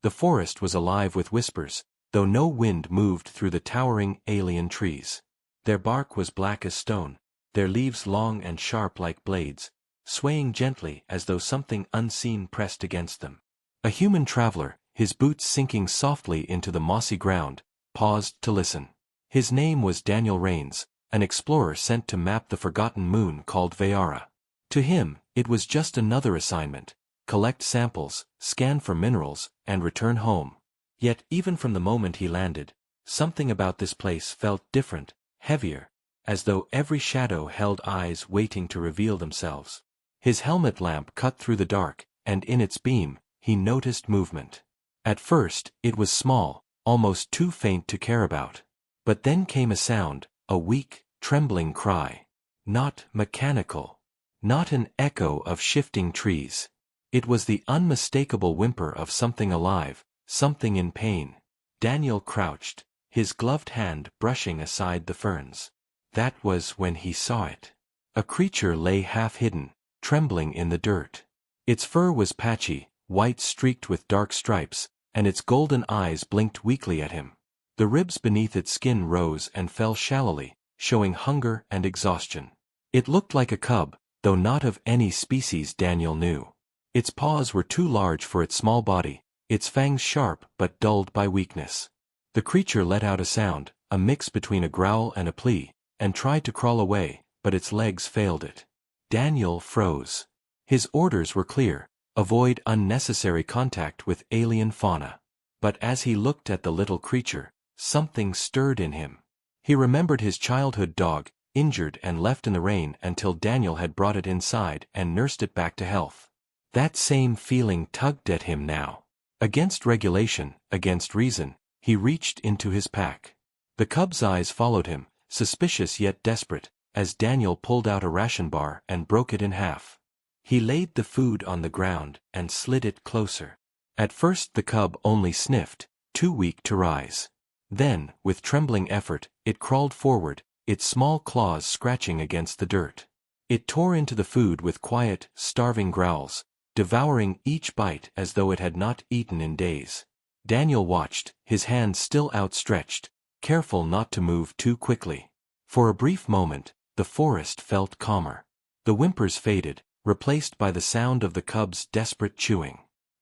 The forest was alive with whispers, though no wind moved through the towering alien trees. Their bark was black as stone, their leaves long and sharp like blades, swaying gently as though something unseen pressed against them. A human traveler, his boots sinking softly into the mossy ground, paused to listen. His name was Daniel Rains, an explorer sent to map the forgotten moon called Vayara. To him, it was just another assignment: collect samples, scan for minerals, and return home. Yet even from the moment he landed, something about this place felt different, heavier, as though every shadow held eyes waiting to reveal themselves. His helmet lamp cut through the dark, and in its beam, he noticed movement. At first, it was small, almost too faint to care about. But then came a sound, a weak, trembling cry. Not mechanical. Not an echo of shifting trees. It was the unmistakable whimper of something alive, something in pain. Daniel crouched, his gloved hand brushing aside the ferns. That was when he saw it. A creature lay half-hidden, trembling in the dirt. Its fur was patchy, white streaked with dark stripes, and its golden eyes blinked weakly at him. The ribs beneath its skin rose and fell shallowly, showing hunger and exhaustion. It looked like a cub, though not of any species Daniel knew. Its paws were too large for its small body, its fangs sharp but dulled by weakness. The creature let out a sound, a mix between a growl and a plea, and tried to crawl away, but its legs failed it. Daniel froze. His orders were clear: avoid unnecessary contact with alien fauna. But as he looked at the little creature, something stirred in him. He remembered his childhood dog, injured and left in the rain until Daniel had brought it inside and nursed it back to health. That same feeling tugged at him now. Against regulation, against reason, he reached into his pack. The cub's eyes followed him, suspicious yet desperate, as Daniel pulled out a ration bar and broke it in half. He laid the food on the ground and slid it closer. At first the cub only sniffed, too weak to rise. Then, with trembling effort, it crawled forward, its small claws scratching against the dirt. It tore into the food with quiet, starving growls, devouring each bite as though it had not eaten in days. Daniel watched, his hands still outstretched, careful not to move too quickly. For a brief moment, the forest felt calmer. The whimpers faded, replaced by the sound of the cub's desperate chewing.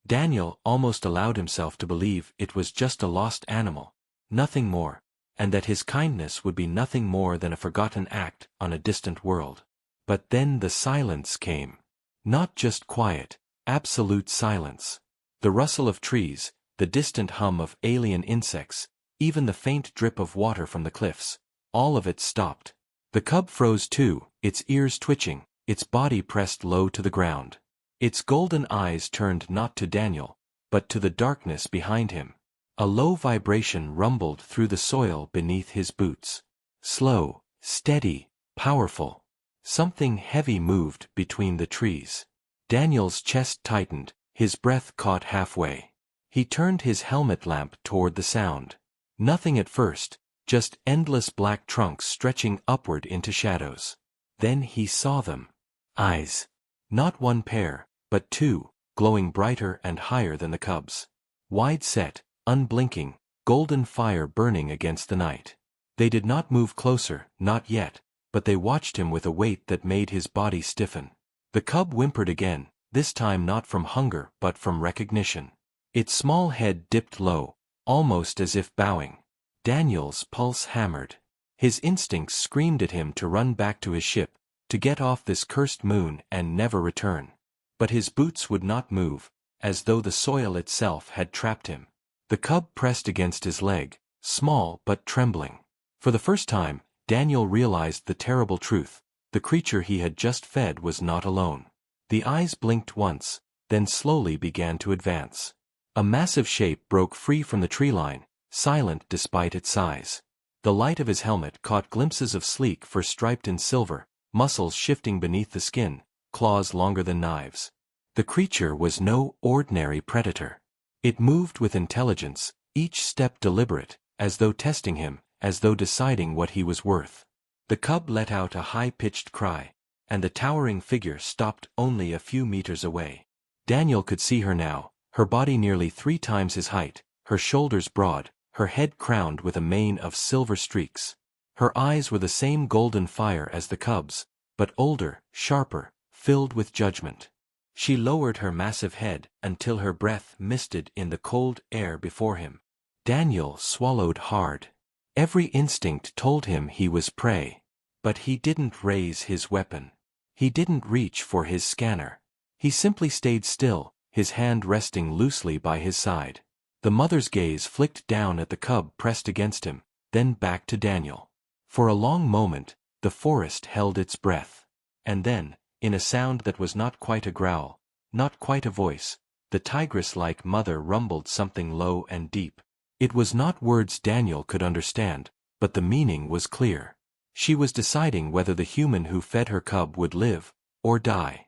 Daniel almost allowed himself to believe it was just a lost animal, nothing more, and that his kindness would be nothing more than a forgotten act on a distant world. But then the silence came. Not just quiet, absolute silence. The rustle of trees, the distant hum of alien insects, even the faint drip of water from the cliffs, all of it stopped. The cub froze too, its ears twitching, its body pressed low to the ground. Its golden eyes turned not to Daniel, but to the darkness behind him. A low vibration rumbled through the soil beneath his boots. Slow, steady, powerful. Something heavy moved between the trees. Daniel's chest tightened, his breath caught halfway. He turned his helmet lamp toward the sound. Nothing at first, just endless black trunks stretching upward into shadows. Then he saw them. Eyes. Not one pair, but two, glowing brighter and higher than the cub's. Wide-set, unblinking, golden fire burning against the night. They did not move closer, not yet, but they watched him with a weight that made his body stiffen. The cub whimpered again, this time not from hunger but from recognition. Its small head dipped low, almost as if bowing. Daniel's pulse hammered. His instincts screamed at him to run back to his ship, to get off this cursed moon and never return. But his boots would not move, as though the soil itself had trapped him. The cub pressed against his leg, small but trembling. For the first time, Daniel realized the terrible truth: the creature he had just fed was not alone. The eyes blinked once, then slowly began to advance. A massive shape broke free from the tree line, silent despite its size. The light of his helmet caught glimpses of sleek fur striped in silver, muscles shifting beneath the skin, claws longer than knives. The creature was no ordinary predator. It moved with intelligence, each step deliberate, as though testing him, as though deciding what he was worth. The cub let out a high-pitched cry, and the towering figure stopped only a few meters away. Daniel could see her now, her body nearly 3 times his height, her shoulders broad, her head crowned with a mane of silver streaks. Her eyes were the same golden fire as the cub's, but older, sharper, filled with judgment. She lowered her massive head until her breath misted in the cold air before him. Daniel swallowed hard. Every instinct told him he was prey. But he didn't raise his weapon. He didn't reach for his scanner. He simply stayed still, his hand resting loosely by his side. The mother's gaze flicked down at the cub pressed against him, then back to Daniel. For a long moment, the forest held its breath. And then, in a sound that was not quite a growl, not quite a voice, the tigress-like mother rumbled something low and deep. It was not words Daniel could understand, but the meaning was clear. She was deciding whether the human who fed her cub would live, or die.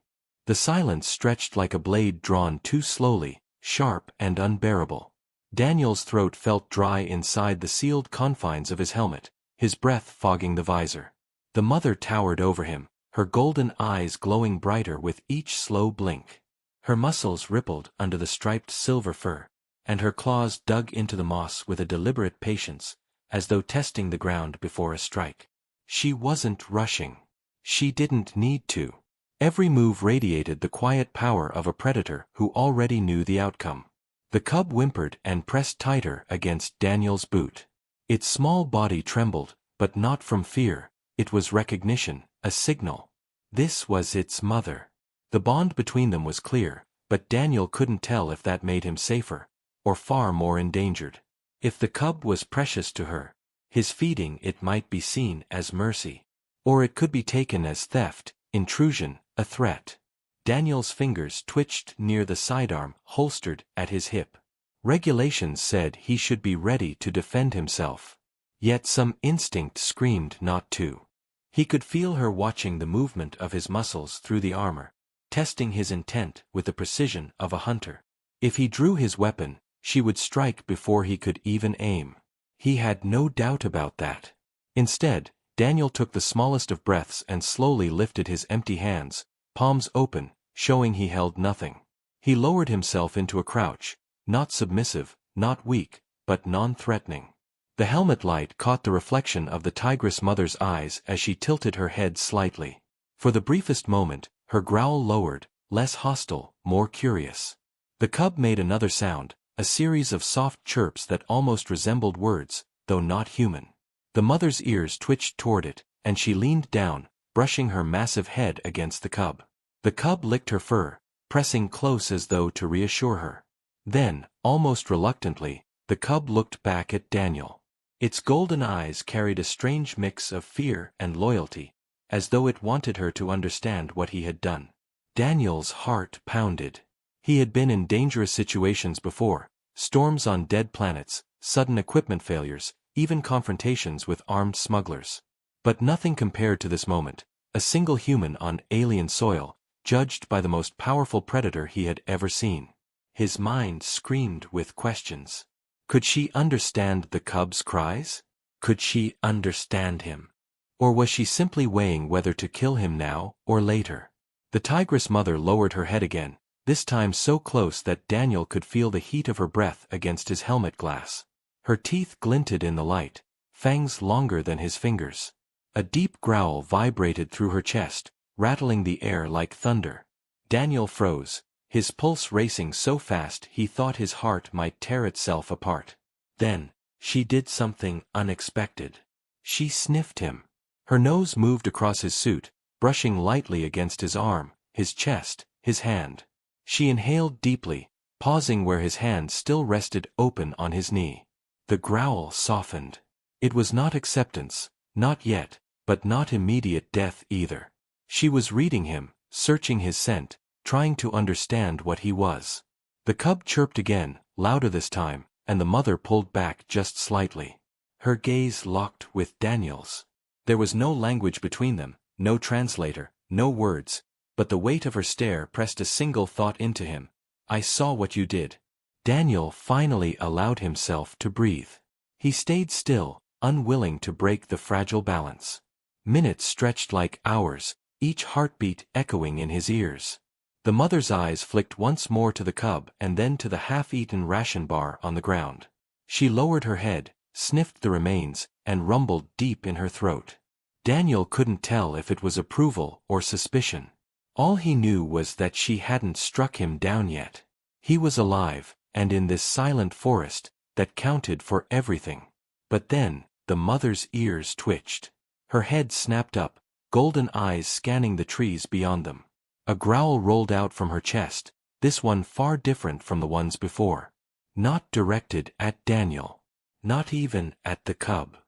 The silence stretched like a blade drawn too slowly, sharp and unbearable. Daniel's throat felt dry inside the sealed confines of his helmet, his breath fogging the visor. The mother towered over him, her golden eyes glowing brighter with each slow blink. Her muscles rippled under the striped silver fur, and her claws dug into the moss with a deliberate patience, as though testing the ground before a strike. She wasn't rushing. She didn't need to. Every move radiated the quiet power of a predator who already knew the outcome. The cub whimpered and pressed tighter against Daniel's boot. Its small body trembled, but not from fear. It was recognition, a signal. This was its mother. The bond between them was clear, but Daniel couldn't tell if that made him safer, or far more endangered. If the cub was precious to her, his feeding it might be seen as mercy. Or it could be taken as theft, intrusion, a threat. Daniel's fingers twitched near the sidearm holstered at his hip. Regulations said he should be ready to defend himself. Yet some instinct screamed not to. He could feel her watching the movement of his muscles through the armor, testing his intent with the precision of a hunter. If he drew his weapon, she would strike before he could even aim. He had no doubt about that. Instead, Daniel took the smallest of breaths and slowly lifted his empty hands, palms open, showing he held nothing. He lowered himself into a crouch, not submissive, not weak, but non-threatening. The helmet light caught the reflection of the tigress mother's eyes as she tilted her head slightly. For the briefest moment, her growl lowered, less hostile, more curious. The cub made another sound, a series of soft chirps that almost resembled words, though not human. The mother's ears twitched toward it, and she leaned down, brushing her massive head against the cub. The cub licked her fur, pressing close as though to reassure her. Then, almost reluctantly, the cub looked back at Daniel. Its golden eyes carried a strange mix of fear and loyalty, as though it wanted her to understand what he had done. Daniel's heart pounded. He had been in dangerous situations before, storms on dead planets, sudden equipment failures, even confrontations with armed smugglers. But nothing compared to this moment, a single human on alien soil, judged by the most powerful predator he had ever seen. His mind screamed with questions. Could she understand the cub's cries? Could she understand him? Or was she simply weighing whether to kill him now or later? The tigress mother lowered her head again, this time so close that Daniel could feel the heat of her breath against his helmet glass. Her teeth glinted in the light, fangs longer than his fingers. A deep growl vibrated through her chest, rattling the air like thunder. Daniel froze, his pulse racing so fast he thought his heart might tear itself apart. Then, she did something unexpected. She sniffed him. Her nose moved across his suit, brushing lightly against his arm, his chest, his hand. She inhaled deeply, pausing where his hand still rested open on his knee. The growl softened. It was not acceptance, not yet, but not immediate death either. She was reading him, searching his scent, trying to understand what he was. The cub chirped again, louder this time, and the mother pulled back just slightly. Her gaze locked with Daniel's. There was no language between them, no translator, no words, but the weight of her stare pressed a single thought into him. I saw what you did. Daniel finally allowed himself to breathe. He stayed still, unwilling to break the fragile balance. Minutes stretched like hours, each heartbeat echoing in his ears. The mother's eyes flicked once more to the cub and then to the half-eaten ration bar on the ground. She lowered her head, sniffed the remains, and rumbled deep in her throat. Daniel couldn't tell if it was approval or suspicion. All he knew was that she hadn't struck him down yet. He was alive, and in this silent forest, that counted for everything. But then, the mother's ears twitched. Her head snapped up, golden eyes scanning the trees beyond them. A growl rolled out from her chest, this one far different from the ones before. Not directed at Daniel. Not even at the cub.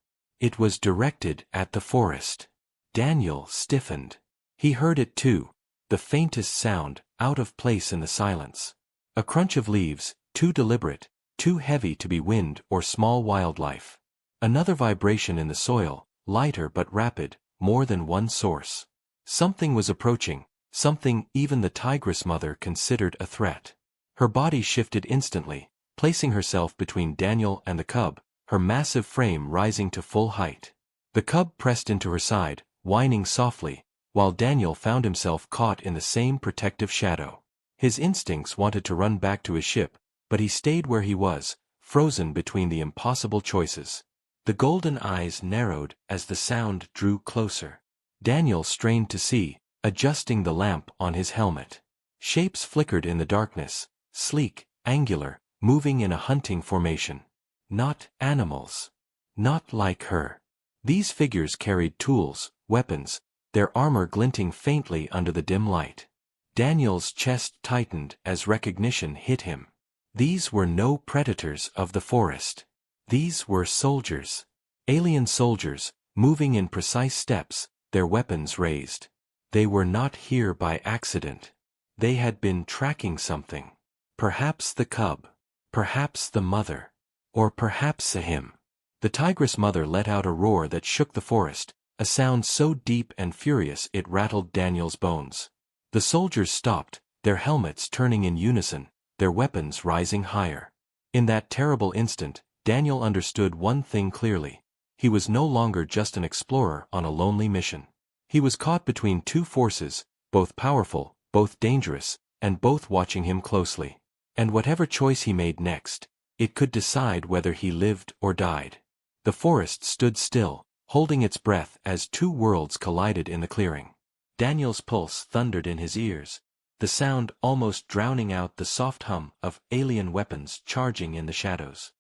It was directed at the forest. Daniel stiffened. He heard it too, the faintest sound, out of place in the silence. A crunch of leaves, too deliberate, too heavy to be wind or small wildlife. Another vibration in the soil, lighter but rapid, more than one source. Something was approaching, something even the Tigress mother considered a threat. Her body shifted instantly, placing herself between Daniel and the cub, her massive frame rising to full height. The cub pressed into her side, whining softly, while Daniel found himself caught in the same protective shadow. His instincts wanted to run back to his ship, but he stayed where he was, frozen between the impossible choices. The golden eyes narrowed as the sound drew closer. Daniel strained to see, adjusting the lamp on his helmet. Shapes flickered in the darkness, sleek, angular, moving in a hunting formation. Not animals. Not like her. These figures carried tools, weapons, their armor glinting faintly under the dim light. Daniel's chest tightened as recognition hit him. These were no predators of the forest. These were soldiers. Alien soldiers, moving in precise steps, their weapons raised. They were not here by accident. They had been tracking something. Perhaps the cub. Perhaps the mother. Or perhaps him. The Tigress mother let out a roar that shook the forest, a sound so deep and furious it rattled Daniel's bones. The soldiers stopped, their helmets turning in unison, their weapons rising higher. In that terrible instant, Daniel understood one thing clearly. He was no longer just an explorer on a lonely mission. He was caught between two forces, both powerful, both dangerous, and both watching him closely. And whatever choice he made next, it could decide whether he lived or died. The forest stood still, holding its breath as two worlds collided in the clearing. Daniel's pulse thundered in his ears, the sound almost drowning out the soft hum of alien weapons charging in the shadows.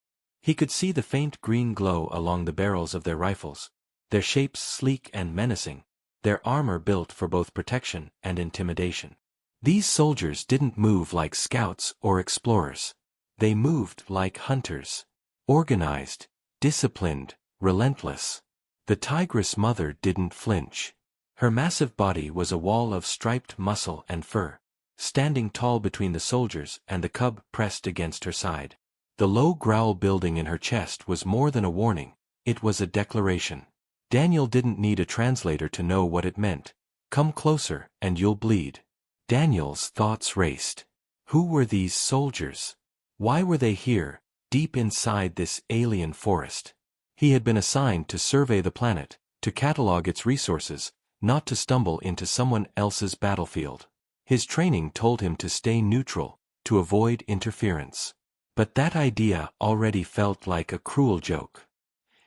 He could see the faint green glow along the barrels of their rifles, their shapes sleek and menacing, their armor built for both protection and intimidation. These soldiers didn't move like scouts or explorers. They moved like hunters. Organized, disciplined, relentless. The Tigress mother didn't flinch. Her massive body was a wall of striped muscle and fur, standing tall between the soldiers and the cub pressed against her side. The low growl building in her chest was more than a warning, it was a declaration. Daniel didn't need a translator to know what it meant. Come closer, and you'll bleed. Daniel's thoughts raced. Who were these soldiers? Why were they here, deep inside this alien forest? He had been assigned to survey the planet, to catalog its resources, not to stumble into someone else's battlefield. His training told him to stay neutral, to avoid interference. But that idea already felt like a cruel joke.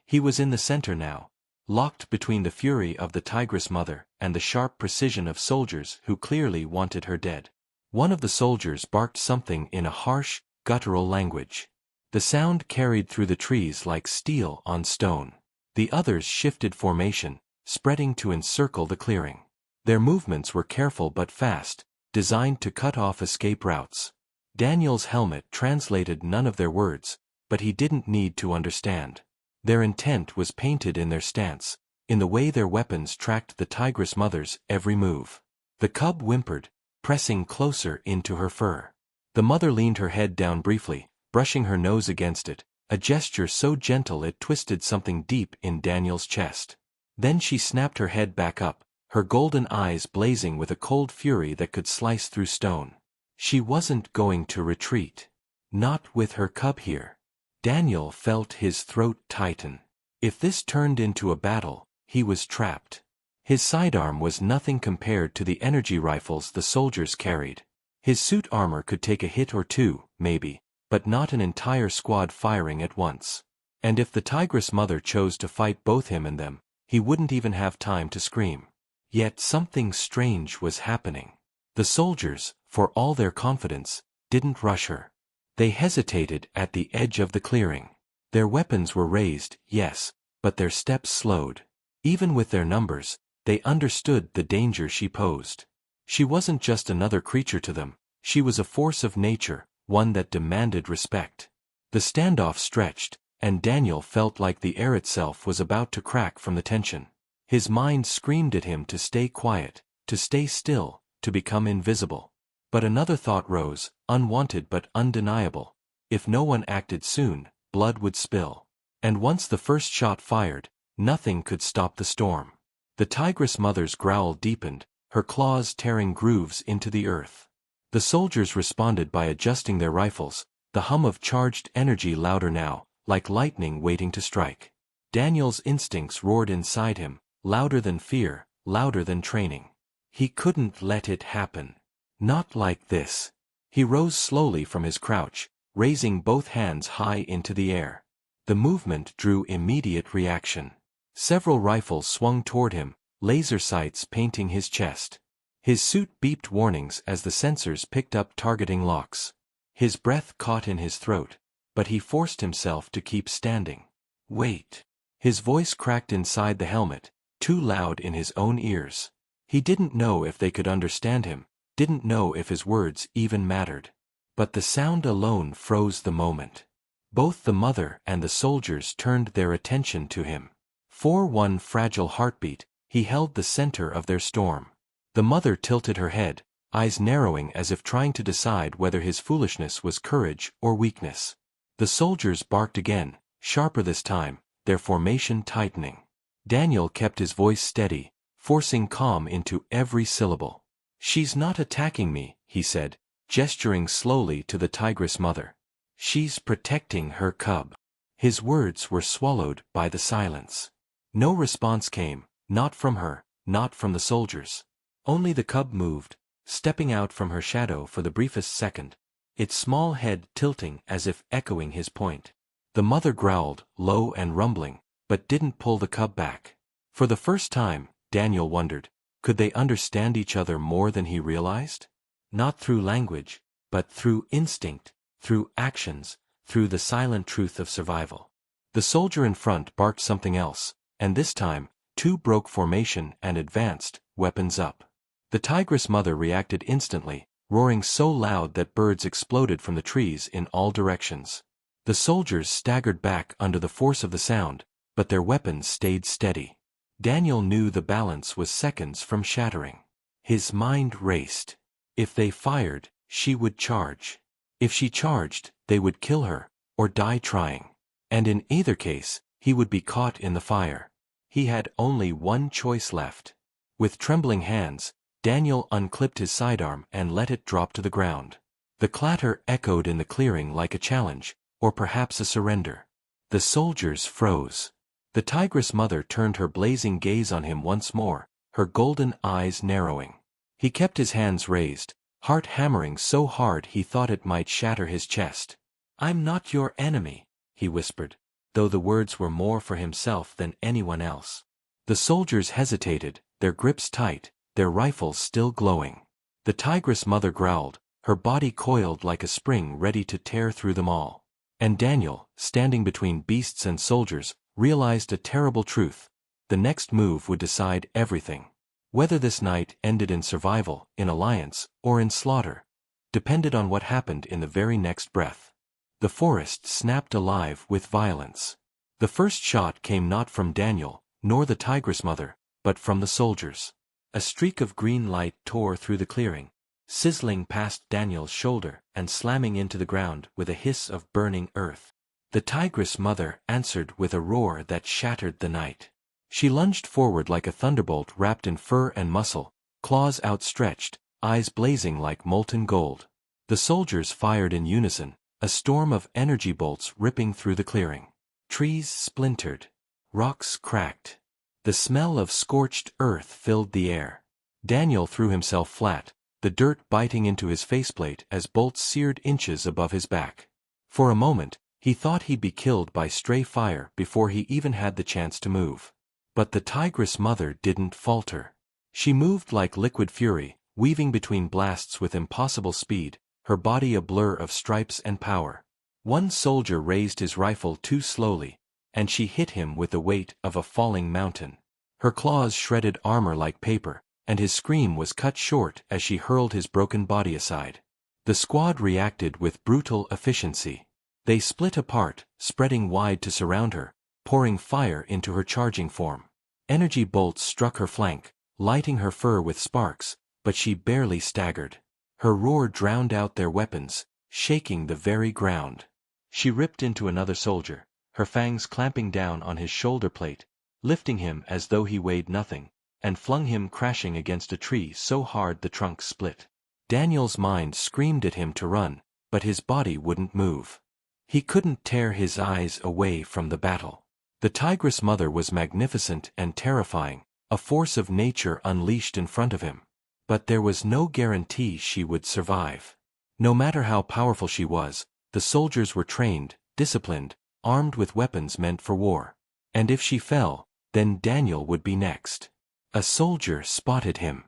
He was in the center now, locked between the fury of the Tigress mother and the sharp precision of soldiers who clearly wanted her dead. One of the soldiers barked something in a harsh, guttural language. The sound carried through the trees like steel on stone. The others shifted formation, spreading to encircle the clearing. Their movements were careful but fast, designed to cut off escape routes. Daniel's helmet translated none of their words, but he didn't need to understand. Their intent was painted in their stance, in the way their weapons tracked the Tigress mother's every move. The cub whimpered, pressing closer into her fur. The mother leaned her head down briefly, brushing her nose against it, a gesture so gentle it twisted something deep in Daniel's chest. Then she snapped her head back up, her golden eyes blazing with a cold fury that could slice through stone. She wasn't going to retreat. Not with her cub here. Daniel felt his throat tighten. If this turned into a battle, he was trapped. His sidearm was nothing compared to the energy rifles the soldiers carried. His suit armor could take a hit or two, maybe, but not an entire squad firing at once. And if the Tigress mother chose to fight both him and them, he wouldn't even have time to scream. Yet something strange was happening. The soldiers, for all their confidence, didn't rush her. They hesitated at the edge of the clearing. Their weapons were raised, yes, but their steps slowed. Even with their numbers, they understood the danger she posed. She wasn't just another creature to them, she was a force of nature, one that demanded respect. The standoff stretched, and Daniel felt like the air itself was about to crack from the tension. His mind screamed at him to stay quiet, to stay still, to become invisible. But another thought rose, unwanted but undeniable. If no one acted soon, blood would spill. And once the first shot fired, nothing could stop the storm. The Tigress mother's growl deepened, her claws tearing grooves into the earth. The soldiers responded by adjusting their rifles, the hum of charged energy louder now, like lightning waiting to strike. Daniel's instincts roared inside him, louder than fear, louder than training. He couldn't let it happen. Not like this. He rose slowly from his crouch, raising both hands high into the air. The movement drew immediate reaction. Several rifles swung toward him, laser sights painting his chest. His suit beeped warnings as the sensors picked up targeting locks. His breath caught in his throat, but he forced himself to keep standing. Wait. His voice cracked inside the helmet, too loud in his own ears. He didn't know if they could understand him, didn't know if his words even mattered. But the sound alone froze the moment. Both the mother and the soldiers turned their attention to him. For one fragile heartbeat, he held the center of their storm. The mother tilted her head, eyes narrowing as if trying to decide whether his foolishness was courage or weakness. The soldiers barked again, sharper this time, their formation tightening. Daniel kept his voice steady, forcing calm into every syllable. "She's not attacking me," he said, gesturing slowly to the Tigress mother. "She's protecting her cub." His words were swallowed by the silence. No response came, not from her, not from the soldiers. Only the cub moved, stepping out from her shadow for the briefest second, its small head tilting as if echoing his point. The mother growled, low and rumbling, but didn't pull the cub back. For the first time, Daniel wondered, could they understand each other more than he realized? Not through language, but through instinct, through actions, through the silent truth of survival. The soldier in front barked something else, and this time, two broke formation and advanced, weapons up. The Tigress mother reacted instantly, roaring so loud that birds exploded from the trees in all directions. The soldiers staggered back under the force of the sound, but their weapons stayed steady. Daniel knew the balance was seconds from shattering. His mind raced. If they fired, she would charge. If she charged, they would kill her, or die trying. And in either case, he would be caught in the fire. He had only one choice left. With trembling hands, Daniel unclipped his sidearm and let it drop to the ground. The clatter echoed in the clearing like a challenge, or perhaps a surrender. The soldiers froze. The Tigress mother turned her blazing gaze on him once more, her golden eyes narrowing. He kept his hands raised, heart hammering so hard he thought it might shatter his chest. "I'm not your enemy," he whispered, though the words were more for himself than anyone else. The soldiers hesitated, their grips tight, their rifles still glowing. The Tigress mother growled, her body coiled like a spring ready to tear through them all. And Daniel, standing between beasts and soldiers, realized a terrible truth. The next move would decide everything. Whether this night ended in survival, in alliance, or in slaughter, depended on what happened in the very next breath. The forest snapped alive with violence. The first shot came not from Daniel, nor the Tigress mother, but from the soldiers. A streak of green light tore through the clearing, sizzling past Daniel's shoulder and slamming into the ground with a hiss of burning earth. The Tigress mother answered with a roar that shattered the night. She lunged forward like a thunderbolt wrapped in fur and muscle, claws outstretched, eyes blazing like molten gold. The soldiers fired in unison, a storm of energy bolts ripping through the clearing. Trees splintered. Rocks cracked. The smell of scorched earth filled the air. Daniel threw himself flat, the dirt biting into his faceplate as bolts seared inches above his back. For a moment, he thought he'd be killed by stray fire before he even had the chance to move. But the Tigress mother didn't falter. She moved like liquid fury, weaving between blasts with impossible speed, her body a blur of stripes and power. One soldier raised his rifle too slowly, and she hit him with the weight of a falling mountain. Her claws shredded armor like paper, and his scream was cut short as she hurled his broken body aside. The squad reacted with brutal efficiency. They split apart, spreading wide to surround her, pouring fire into her charging form. Energy bolts struck her flank, lighting her fur with sparks, but she barely staggered. Her roar drowned out their weapons, shaking the very ground. She ripped into another soldier, her fangs clamping down on his shoulder plate, lifting him as though he weighed nothing, and flung him crashing against a tree so hard the trunk split. Daniel's mind screamed at him to run, but his body wouldn't move. He couldn't tear his eyes away from the battle. The Tigress mother was magnificent and terrifying, a force of nature unleashed in front of him. But there was no guarantee she would survive. No matter how powerful she was, the soldiers were trained, disciplined, armed with weapons meant for war. And if she fell, then Daniel would be next. A soldier spotted him.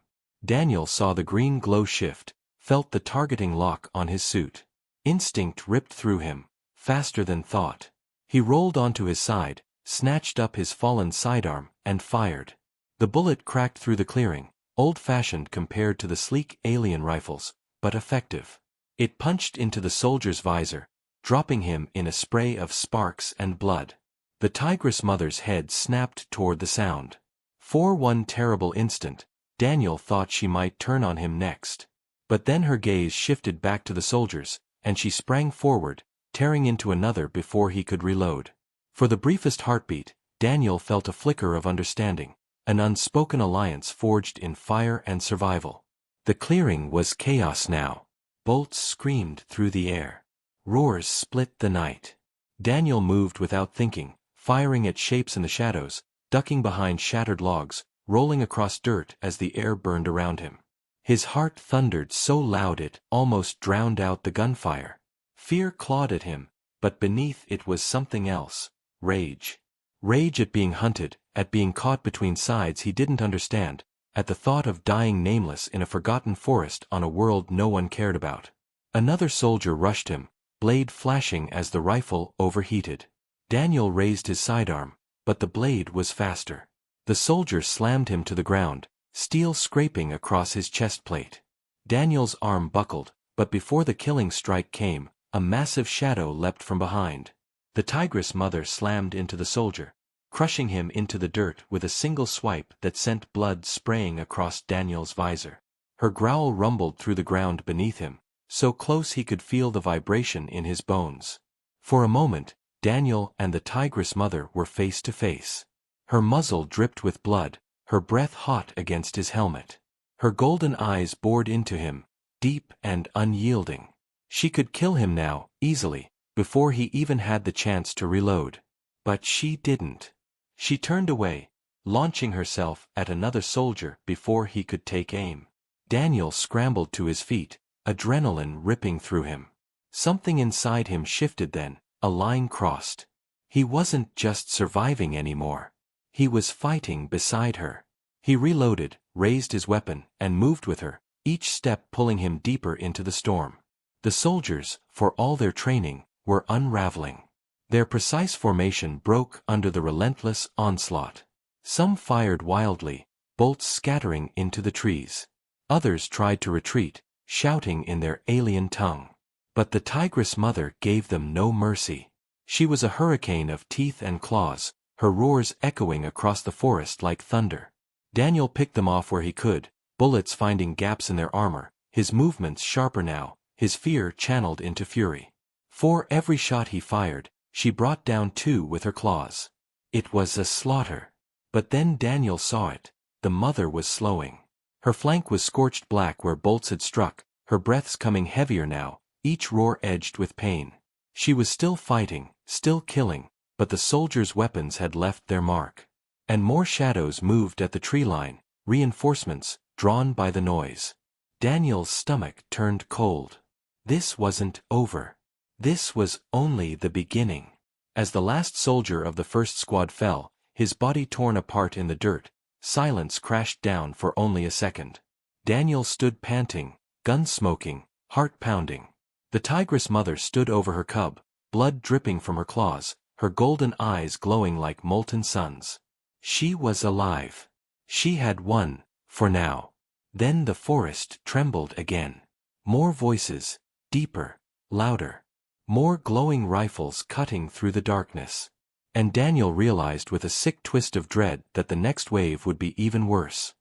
Daniel saw the green glow shift, felt the targeting lock on his suit. Instinct ripped through him, faster than thought. He rolled onto his side, snatched up his fallen sidearm, and fired. The bullet cracked through the clearing, old-fashioned compared to the sleek alien rifles, but effective. It punched into the soldier's visor, dropping him in a spray of sparks and blood. The Tigress mother's head snapped toward the sound. For one terrible instant, Daniel thought she might turn on him next. But then her gaze shifted back to the soldiers, and she sprang forward, tearing into another before he could reload. For the briefest heartbeat, Daniel felt a flicker of understanding, an unspoken alliance forged in fire and survival. The clearing was chaos now. Bolts screamed through the air. Roars split the night. Daniel moved without thinking, firing at shapes in the shadows, ducking behind shattered logs, rolling across dirt as the air burned around him. His heart thundered so loud it almost drowned out the gunfire. Fear clawed at him, but beneath it was something else, rage. Rage at being hunted, at being caught between sides he didn't understand, at the thought of dying nameless in a forgotten forest on a world no one cared about. Another soldier rushed him, blade flashing as the rifle overheated. Daniel raised his sidearm, but the blade was faster. The soldier slammed him to the ground, steel scraping across his chest plate. Daniel's arm buckled, but before the killing strike came, a massive shadow leapt from behind. The Tigress mother slammed into the soldier, crushing him into the dirt with a single swipe that sent blood spraying across Daniel's visor. Her growl rumbled through the ground beneath him, so close he could feel the vibration in his bones. For a moment, Daniel and the Tigress mother were face to face. Her muzzle dripped with blood, her breath hot against his helmet. Her golden eyes bored into him, deep and unyielding. She could kill him now, easily, before he even had the chance to reload. But she didn't. She turned away, launching herself at another soldier before he could take aim. Daniel scrambled to his feet, adrenaline ripping through him. Something inside him shifted then, a line crossed. He wasn't just surviving anymore. He was fighting beside her. He reloaded, raised his weapon, and moved with her, each step pulling him deeper into the storm. The soldiers, for all their training, were unraveling. Their precise formation broke under the relentless onslaught. Some fired wildly, bolts scattering into the trees. Others tried to retreat, shouting in their alien tongue. But the Tigress mother gave them no mercy. She was a hurricane of teeth and claws, her roars echoing across the forest like thunder. Daniel picked them off where he could, bullets finding gaps in their armor, his movements sharper now, his fear channeled into fury. For every shot he fired, she brought down two with her claws. It was a slaughter. But then Daniel saw it. The mother was slowing. Her flank was scorched black where bolts had struck, her breaths coming heavier now, each roar edged with pain. She was still fighting, still killing, but the soldiers' weapons had left their mark. And more shadows moved at the tree line, reinforcements, drawn by the noise. Daniel's stomach turned cold. This wasn't over. This was only the beginning. As the last soldier of the first squad fell, his body torn apart in the dirt, silence crashed down for only a second. Daniel stood panting, gun smoking, heart pounding. The Tigress mother stood over her cub, blood dripping from her claws, her golden eyes glowing like molten suns. She was alive. She had won, for now. Then the forest trembled again. More voices, deeper, louder. More glowing rifles cutting through the darkness. And Daniel realized with a sick twist of dread that the next wave would be even worse.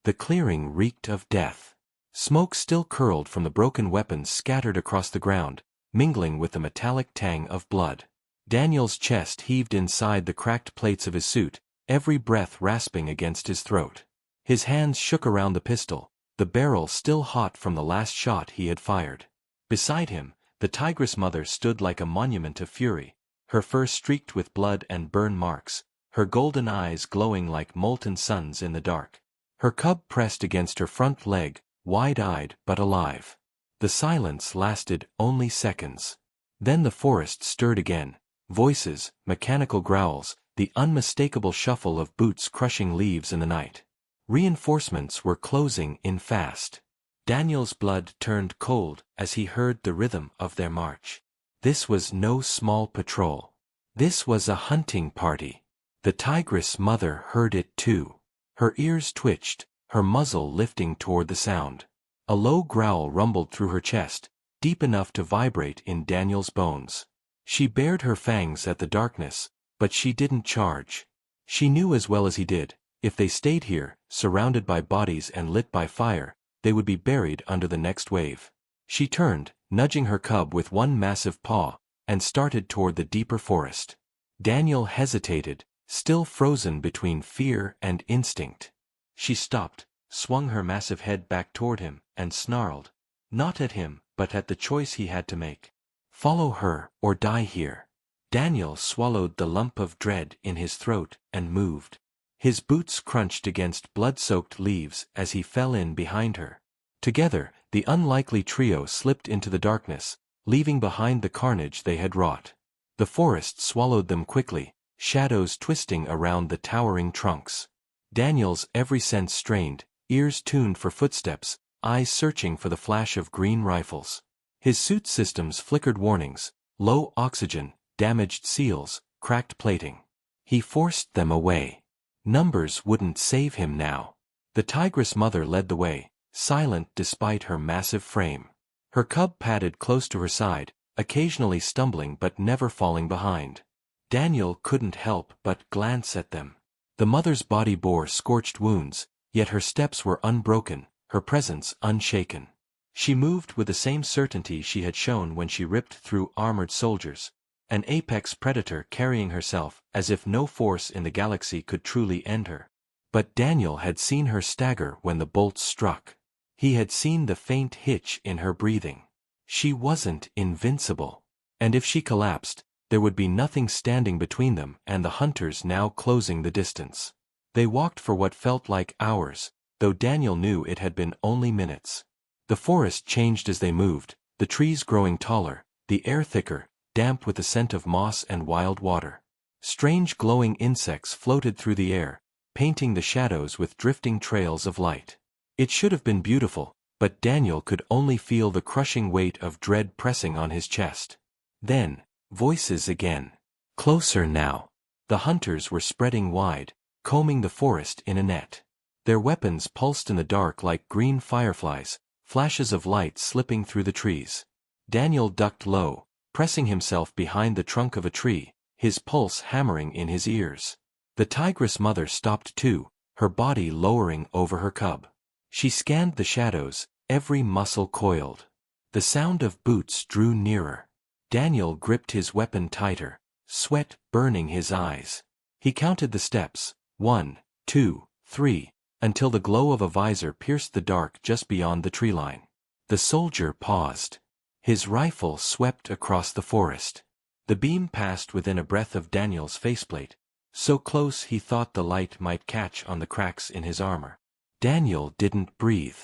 The clearing reeked of death. Smoke still curled from the broken weapons scattered across the ground, mingling with the metallic tang of blood. Daniel's chest heaved inside the cracked plates of his suit, every breath rasping against his throat. His hands shook around the pistol, the barrel still hot from the last shot he had fired. Beside him, the Tigress mother stood like a monument of fury, her fur streaked with blood and burn marks, her golden eyes glowing like molten suns in the dark. Her cub pressed against her front leg, wide-eyed but alive. The silence lasted only seconds. Then the forest stirred again, voices, mechanical growls, the unmistakable shuffle of boots crushing leaves in the night. Reinforcements were closing in fast. Daniel's blood turned cold as he heard the rhythm of their march. This was no small patrol. This was a hunting party. The Tigress mother heard it too. Her ears twitched, her muzzle lifting toward the sound. A low growl rumbled through her chest, deep enough to vibrate in Daniel's bones. She bared her fangs at the darkness, but she didn't charge. She knew as well as he did, if they stayed here, surrounded by bodies and lit by fire, they would be buried under the next wave. She turned, nudging her cub with one massive paw, and started toward the deeper forest. Daniel hesitated, still frozen between fear and instinct. She stopped, swung her massive head back toward him, and snarled. Not at him, but at the choice he had to make. Follow her, or die here. Daniel swallowed the lump of dread in his throat and moved. His boots crunched against blood-soaked leaves as he fell in behind her. Together, the unlikely trio slipped into the darkness, leaving behind the carnage they had wrought. The forest swallowed them quickly, shadows twisting around the towering trunks. Daniel's every sense strained, ears tuned for footsteps, eyes searching for the flash of green rifles. His suit systems flickered warnings, low oxygen, damaged seals, cracked plating. He forced them away. Numbers wouldn't save him now. The Tigress mother led the way, silent despite her massive frame. Her cub padded close to her side, occasionally stumbling but never falling behind. Daniel couldn't help but glance at them. The mother's body bore scorched wounds, yet her steps were unbroken, her presence unshaken. She moved with the same certainty she had shown when she ripped through armored soldiers, an apex predator carrying herself as if no force in the galaxy could truly end her. But Daniel had seen her stagger when the bolts struck. He had seen the faint hitch in her breathing. She wasn't invincible. And if she collapsed, there would be nothing standing between them and the hunters now closing the distance. They walked for what felt like hours, though Daniel knew it had been only minutes. The forest changed as they moved, the trees growing taller, the air thicker, damp with the scent of moss and wild water. Strange glowing insects floated through the air, painting the shadows with drifting trails of light. It should have been beautiful, but Daniel could only feel the crushing weight of dread pressing on his chest. Then, voices again. Closer now. The hunters were spreading wide, combing the forest in a net. Their weapons pulsed in the dark like green fireflies, flashes of light slipping through the trees. Daniel ducked low, pressing himself behind the trunk of a tree, his pulse hammering in his ears. The Tigress mother stopped too, her body lowering over her cub. She scanned the shadows, every muscle coiled. The sound of boots drew nearer. Daniel gripped his weapon tighter, sweat burning his eyes. He counted the steps, 1, 2, 3, until the glow of a visor pierced the dark just beyond the tree line. The soldier paused. His rifle swept across the forest. The beam passed within a breath of Daniel's faceplate, so close he thought the light might catch on the cracks in his armor. Daniel didn't breathe.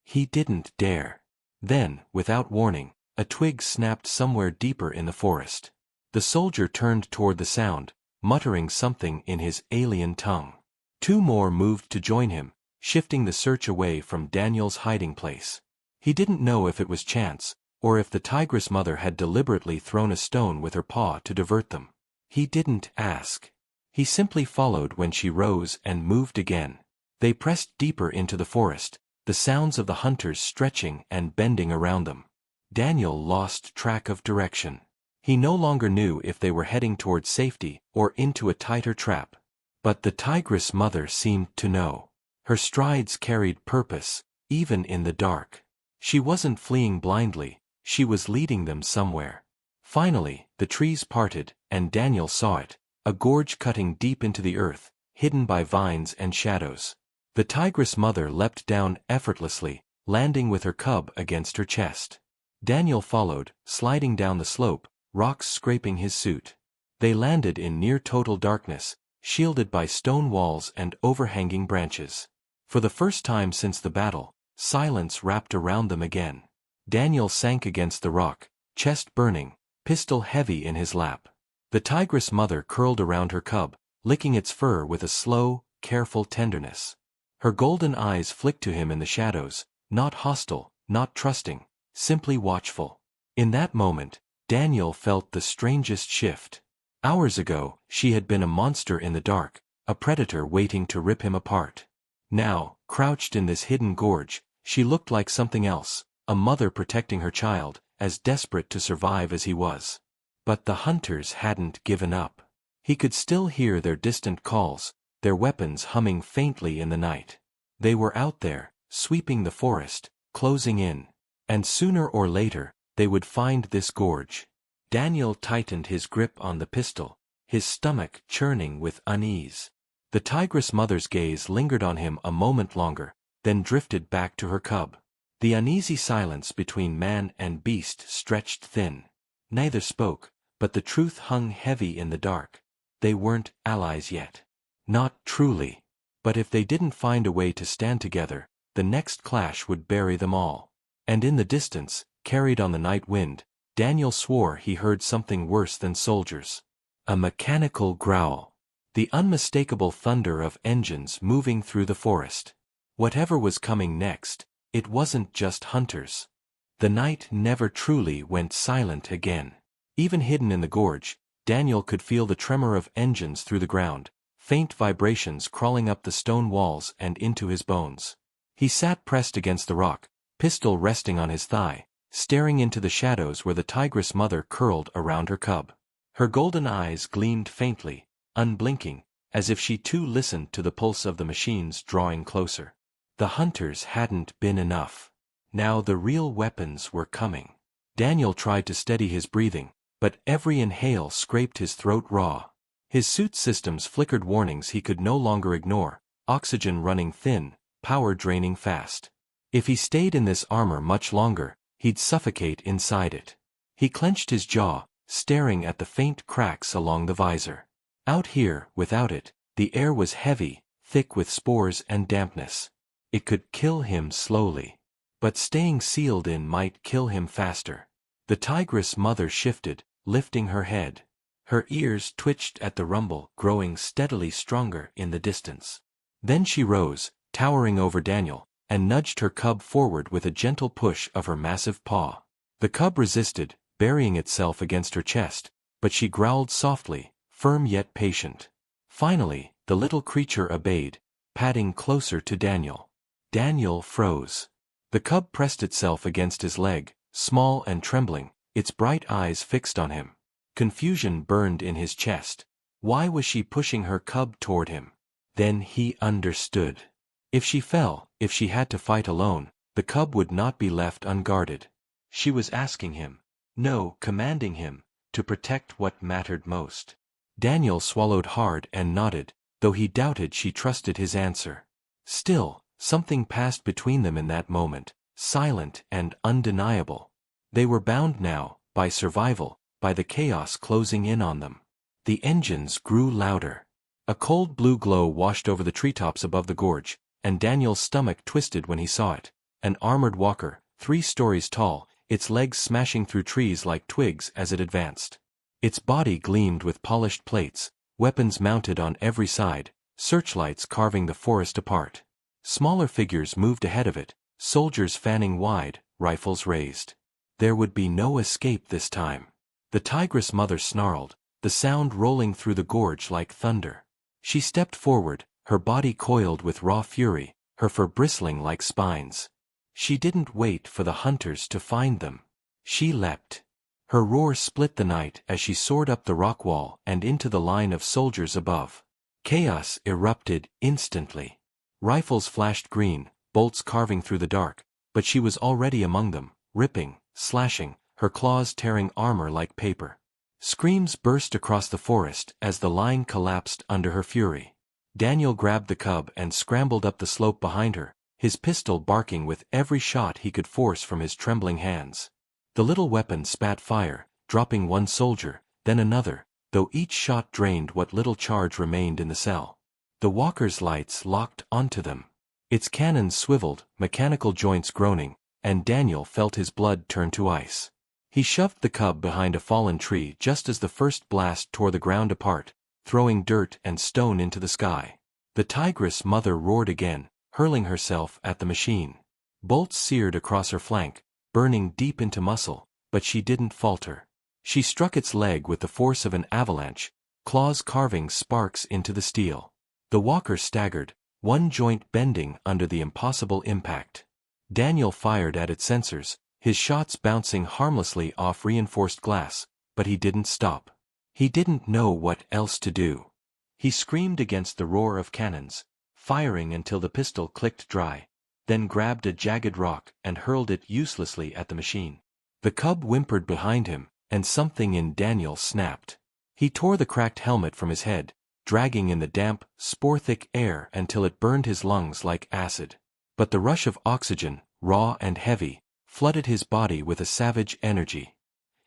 He didn't dare. Then, without warning, a twig snapped somewhere deeper in the forest. The soldier turned toward the sound, muttering something in his alien tongue. Two more moved to join him, shifting the search away from Daniel's hiding place. He didn't know if it was chance, or if the tigress mother had deliberately thrown a stone with her paw to divert them. He didn't ask. He simply followed when she rose and moved again. They pressed deeper into the forest, the sounds of the hunters stretching and bending around them. Daniel lost track of direction. He no longer knew if they were heading toward safety or into a tighter trap. But the tigress mother seemed to know. Her strides carried purpose, even in the dark. She wasn't fleeing blindly, she was leading them somewhere. Finally, the trees parted, and Daniel saw it, a gorge cutting deep into the earth, hidden by vines and shadows. The tigress mother leapt down effortlessly, landing with her cub against her chest. Daniel followed, sliding down the slope, rocks scraping his suit. They landed in near-total darkness, shielded by stone walls and overhanging branches. For the first time since the battle, silence wrapped around them again. Daniel sank against the rock, chest burning, pistol heavy in his lap. The tigress mother curled around her cub, licking its fur with a slow, careful tenderness. Her golden eyes flicked to him in the shadows, not hostile, not trusting, simply watchful. In that moment, Daniel felt the strangest shift. Hours ago, she had been a monster in the dark, a predator waiting to rip him apart. Now, crouched in this hidden gorge, she looked like something else, a mother protecting her child, as desperate to survive as he was. But the hunters hadn't given up. He could still hear their distant calls, their weapons humming faintly in the night. They were out there, sweeping the forest, closing in. And sooner or later, they would find this gorge. Daniel tightened his grip on the pistol, his stomach churning with unease. The tigress mother's gaze lingered on him a moment longer, then drifted back to her cub. The uneasy silence between man and beast stretched thin. Neither spoke, but the truth hung heavy in the dark. They weren't allies yet. Not truly. But if they didn't find a way to stand together, the next clash would bury them all. And in the distance, carried on the night wind, Daniel swore he heard something worse than soldiers. A mechanical growl. The unmistakable thunder of engines moving through the forest. Whatever was coming next, it wasn't just hunters. The night never truly went silent again. Even hidden in the gorge, Daniel could feel the tremor of engines through the ground, faint vibrations crawling up the stone walls and into his bones. He sat pressed against the rock, pistol resting on his thigh, staring into the shadows where the tigress mother curled around her cub. Her golden eyes gleamed faintly, unblinking, as if she too listened to the pulse of the machines drawing closer. The hunters hadn't been enough. Now the real weapons were coming. Daniel tried to steady his breathing, but every inhale scraped his throat raw. His suit systems flickered warnings he could no longer ignore, oxygen running thin, power draining fast. If he stayed in this armor much longer, he'd suffocate inside it. He clenched his jaw, staring at the faint cracks along the visor. Out here, without it, the air was heavy, thick with spores and dampness. It could kill him slowly. But staying sealed in might kill him faster. The tigress mother shifted, lifting her head. Her ears twitched at the rumble growing steadily stronger in the distance. Then she rose, towering over Daniel, and nudged her cub forward with a gentle push of her massive paw. The cub resisted, burying itself against her chest, but she growled softly, firm yet patient. Finally, the little creature obeyed, padding closer to Daniel. Daniel froze. The cub pressed itself against his leg, small and trembling, its bright eyes fixed on him. Confusion burned in his chest. Why was she pushing her cub toward him? Then he understood. If she fell, if she had to fight alone, the cub would not be left unguarded. She was asking him, no, commanding him, to protect what mattered most. Daniel swallowed hard and nodded, though he doubted she trusted his answer. Still, something passed between them in that moment, silent and undeniable. They were bound now, by survival, by the chaos closing in on them. The engines grew louder. A cold blue glow washed over the treetops above the gorge, and Daniel's stomach twisted when he saw it. an armored walker, 3 stories tall, its legs smashing through trees like twigs as it advanced. Its body gleamed with polished plates, weapons mounted on every side, searchlights carving the forest apart. Smaller figures moved ahead of it, soldiers fanning wide, rifles raised. There would be no escape this time. The Tigress mother snarled, the sound rolling through the gorge like thunder. She stepped forward, her body coiled with raw fury, her fur bristling like spines. She didn't wait for the hunters to find them. She leapt. Her roar split the night as she soared up the rock wall and into the line of soldiers above. Chaos erupted instantly. Rifles flashed green, bolts carving through the dark, but she was already among them, ripping, slashing, her claws tearing armor like paper. Screams burst across the forest as the line collapsed under her fury. Daniel grabbed the cub and scrambled up the slope behind her, his pistol barking with every shot he could force from his trembling hands. The little weapon spat fire, dropping one soldier, then another, though each shot drained what little charge remained in the cell. The walker's lights locked onto them. Its cannons swiveled, mechanical joints groaning, and Daniel felt his blood turn to ice. He shoved the cub behind a fallen tree just as the first blast tore the ground apart, throwing dirt and stone into the sky. The Tigress mother roared again, hurling herself at the machine. Bolts seared across her flank, burning deep into muscle, but she didn't falter. She struck its leg with the force of an avalanche, claws carving sparks into the steel. The walker staggered, one joint bending under the impossible impact. Daniel fired at its sensors, his shots bouncing harmlessly off reinforced glass, but he didn't stop. He didn't know what else to do. He screamed against the roar of cannons, firing until the pistol clicked dry, then grabbed a jagged rock and hurled it uselessly at the machine. The cub whimpered behind him, and something in Daniel snapped. He tore the cracked helmet from his head, dragging in the damp, spore-thick air until it burned his lungs like acid. But the rush of oxygen, raw and heavy, flooded his body with a savage energy.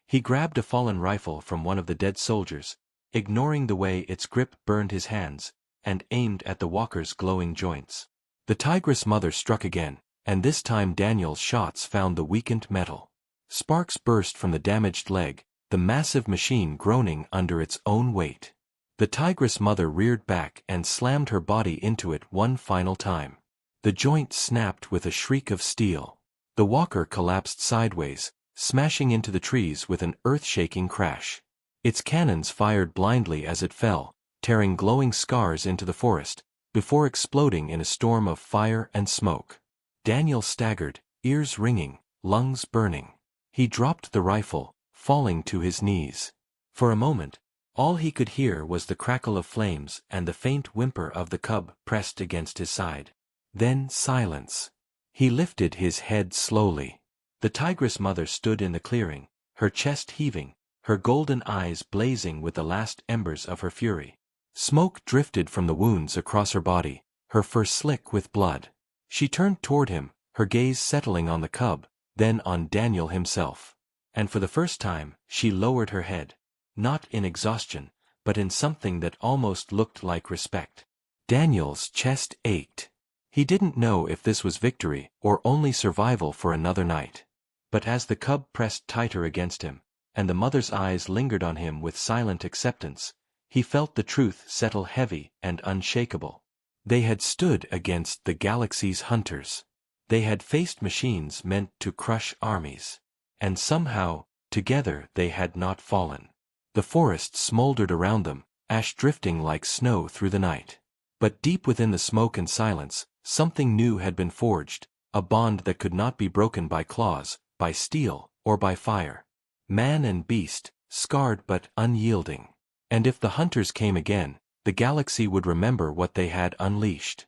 He grabbed a fallen rifle from one of the dead soldiers, ignoring the way its grip burned his hands, and aimed at the walker's glowing joints. The Tigress mother struck again, and this time Daniel's shots found the weakened metal. Sparks burst from the damaged leg, the massive machine groaning under its own weight. The Tigress mother reared back and slammed her body into it one final time. The joint snapped with a shriek of steel. The walker collapsed sideways, smashing into the trees with an earth-shaking crash. Its cannons fired blindly as it fell, tearing glowing scars into the forest, before exploding in a storm of fire and smoke. Daniel staggered, ears ringing, lungs burning. He dropped the rifle, falling to his knees. For a moment, all he could hear was the crackle of flames and the faint whimper of the cub pressed against his side. Then silence. He lifted his head slowly. The Tigress mother stood in the clearing, her chest heaving, her golden eyes blazing with the last embers of her fury. Smoke drifted from the wounds across her body, her fur slick with blood. She turned toward him, her gaze settling on the cub, then on Daniel himself. And for the first time, she lowered her head, not in exhaustion, but in something that almost looked like respect. Daniel's chest ached. He didn't know if this was victory or only survival for another night. But as the cub pressed tighter against him, and the mother's eyes lingered on him with silent acceptance, he felt the truth settle heavy and unshakable. They had stood against the galaxy's hunters. They had faced machines meant to crush armies. And somehow, together they had not fallen. The forest smoldered around them, ash drifting like snow through the night. But deep within the smoke and silence, something new had been forged, a bond that could not be broken by claws, by steel, or by fire. Man and beast, scarred but unyielding. And if the hunters came again, the galaxy would remember what they had unleashed.